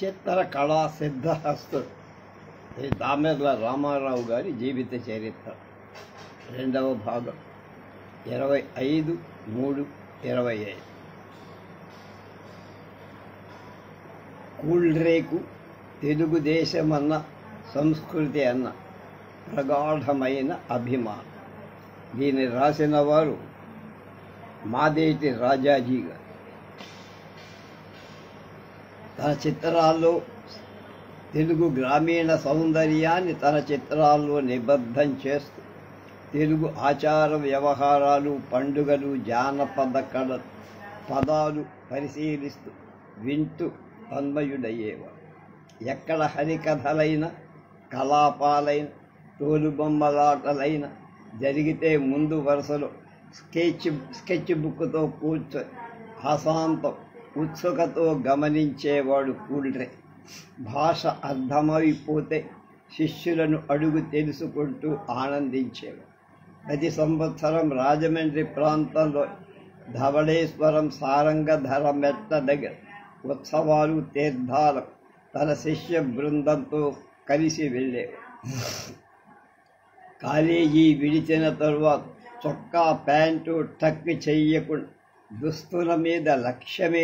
చిత్ర కళా సిద్ధహస్తుడు శ్రీ దామెర్ల రామారావు గారి జీవిత చరిత్ర రెండవ భాగం 25/3/25. కూల్డ్రేకు తెలుగుదేశమన్న సంస్కృతి అన్న ప్రగాఢమైన అభిమానం. దీన్ని రాసిన వారు మాదేటి రాజాజీ గారు. తన చిత్రాల్లో తెలుగు గ్రామీణ సౌందర్యాన్ని తన చిత్రాల్లో నిబద్ధం చేస్తూ తెలుగు ఆచార వ్యవహారాలు, పండుగలు, జానపద కళ పదాలు పరిశీలిస్తూ వింటూ తన్మయుడయ్యేవాడు. ఎక్కడ హరికథలైన, కలాపాలైన, తోలుబొమ్మలాటలైన జరిగితే ముందు వరుసలో స్కెచ్ బుక్తో కూర్చొని అశాంతం ఉత్సుకతో గమనించేవాడు కూల్డ్రే. భాష అర్థమైపోతే శిష్యులను అడుగు తెలుసుకుంటూ ఆనందించేవాడు. ప్రతి సంవత్సరం రాజమండ్రి ప్రాంతంలో ధవళేశ్వరం సారంగధర మెట్ల దగ్గర ఉత్సవాలు, తీర్థాలకు తన శిష్య బృందంతో కలిసి వెళ్ళేవాడు. కాలేజీ విడిచిన తరువాత చొక్కా ప్యాంటు టక్ చెయ్యకుండా దుస్తుల మీద లక్ష్యమే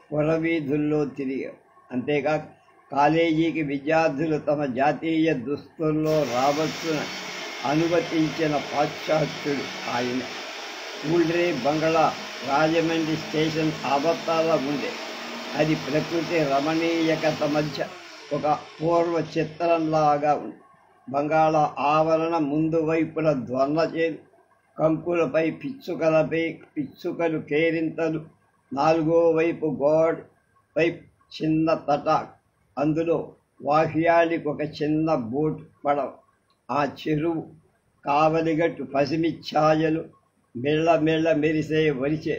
పురవీధుల్లో తిరిగారు. అంతేకాక కాలేజీకి విద్యార్థులు తమ జాతీయ దుస్తుల్లో రావచ్చున అనుమతించిన పాశ్చాత్యుడు ఆయన. కూల్డ్రే బంగళా రాజమండ్రి స్టేషన్ అవతల ఉండే. అది ప్రకృతి రమణీయకత మధ్య ఒక పూర్వ చిత్రంలాగా ఉంది. బంగాళా ఆవరణ ముందు వైపున ద్వర్ణచేలు, కంకులపై పిచ్చుకలు కేరింతలు, నాలుగో వైపు గోడపై చిన్న తటాక్, అందులో వాహ్యానికి ఒక చిన్న బోటు పడవ. ఆ చెరువు కావలిగట్టు పసిమిఛాయలు, మెళ్ళ మెరిసే వరిచే,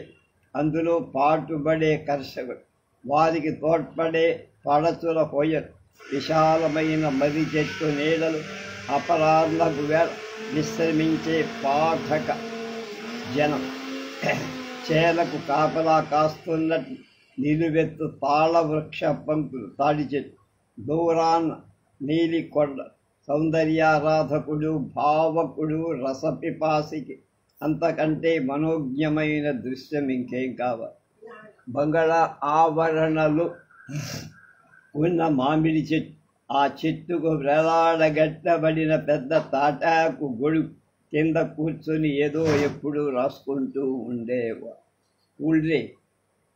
అందులో పాటుపడే కర్షకుడు, వారికి తోడ్పడే పడచుల హొయ్యలు, విశాలమైన మర్రి చెట్టు నీడలు, అపరాహ్నపు వేళ విశ్రమించే పాఠక జనం, చేలకు కాపలా కాస్తున్నట్టు నిలువెత్తు తాళ వృక్ష పంకులు, తాడి చెట్టు, దూరాన్న నీలి కొండ, సౌందర్యారాధకుడు, భావకుడు, రసపిపాసికి అంతకంటే మనోజ్ఞమైన దృశ్యం ఇంకేం కావాలి. బంగళా ఆవరణలు ఉన్న మామిడి చెట్టు, ఆ చెట్టుకు వేలాడగట్టబడిన పెద్ద తాటాకు గొడుగు కింద కూర్చొని ఏదో ఎప్పుడూ రాసుకుంటూ ఉండేవాడు. కూల్డ్రే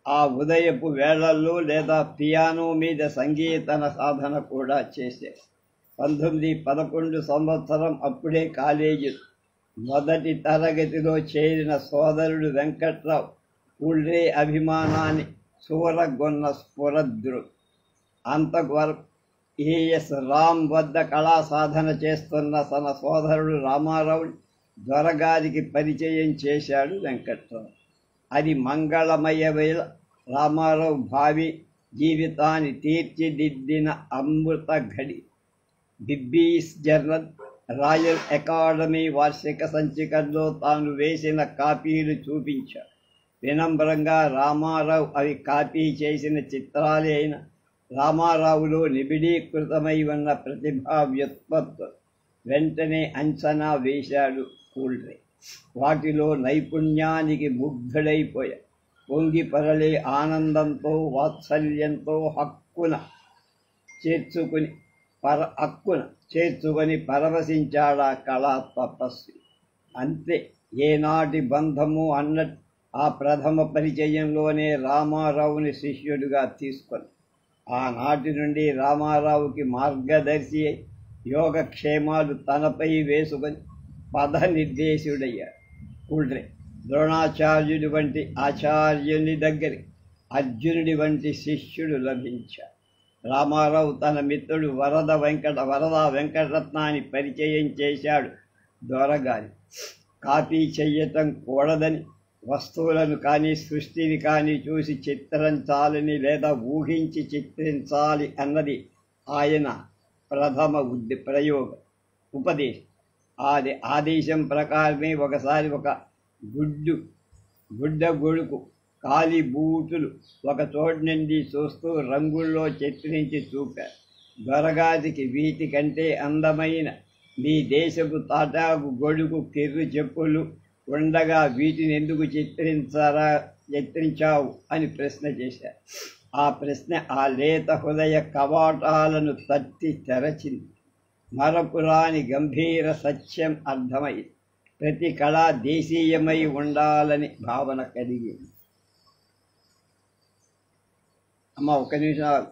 ఆ ఉదయపు వేళల్లో లేదా పియానో మీద సంగీతన సాధన కూడా చేశాడు. 1911 సంవత్సరం అప్పుడే కాలేజీ మొదటి తరగతిలో చేరిన సోదరుడు వెంకట్రావు కూల్డ్రే అభిమానాన్ని చూరగొన్న స్ఫురద్రుడు. అంతవరకు ఏఎస్ రామ్ వద్ద కళా సాధన చేస్తున్న తన సోదరుడు రామారావుని దొరగారికి పరిచయం చేశాడు వెంకట్రావు. అది మంగళమయ వేళ. రామారావు భావి జీవితాన్ని తీర్చిదిద్దిన అమృత ఘడి. బిబ్బీస్ జర్నల్, రాయల్ అకాడమీ వార్షిక సంచికల్లో తాను వేసిన కాపీలు చూపించాడు. వినమ్రంగా రామారావు అవి కాపీ చేసిన చిత్రాలే అయిన రామారావులో నిబిడీకృతమై ఉన్న ప్రతిభా వ్యుత్పత్తులు వెంటనే అంచనా వేశాడు కూల్డ్రే. వాటిలో నైపుణ్యానికి ముగ్ధుడైపోయా. పొంగి పరలే ఆనందంతో, వాత్సల్యంతో హక్కున చేర్చుకొని పరవశించాడా కళా తపస్వి. అంతే, ఏనాటి బంధము అన్నట్టు ఆ ప్రథమ పరిచయంలోనే రామారావుని శిష్యుడిగా తీసుకొని ఆనాటి నుండి రామారావుకి మార్గదర్శి అయి యోగక్షేమాలు తనపై వేసుకొని పద నిర్దేశుడయ్యాడు. కూల్డ్రే ద్రోణాచార్యుడి వంటి ఆచార్యుని దగ్గర అర్జునుడి వంటి శిష్యుడు లభించాడు. రామారావు తన మిత్రుడు వరద వెంకటరత్నాన్ని పరిచయం చేశాడు దొరగారి. కాపీ చెయ్యటం కూడదని, వస్తువులను కానీ సృష్టిని కానీ చూసి చిత్రించాలని లేదా ఊహించి చిత్రించాలి అన్నది ఆయన ప్రథమ ఉపదేశం. ఆదేశం ప్రకారమే ఒకసారి ఒక గుడ్డ గొడుకు కాలి బూతులు ఒక చోటు నుండి చూస్తూ రంగుల్లో చిత్రించి చూపారు. దొరగాదికి వీటి కంటే అందమైన మీ దేశపు తాటాకు గొడుగు కిర్రు చెప్పులు ఉండగా వీటిని ఎందుకు చిత్రించావు అని ప్రశ్న చేశారు. ఆ ప్రశ్న ఆ లేత హృదయ కవాటాలను తట్టి తెరచింది. మరపురాని గంభీర సత్యం అర్థమైంది. ప్రతి కళ దేశీయమై ఉండాలని భావన కలిగింది. అమ్మ ఒక్క నిమిషం.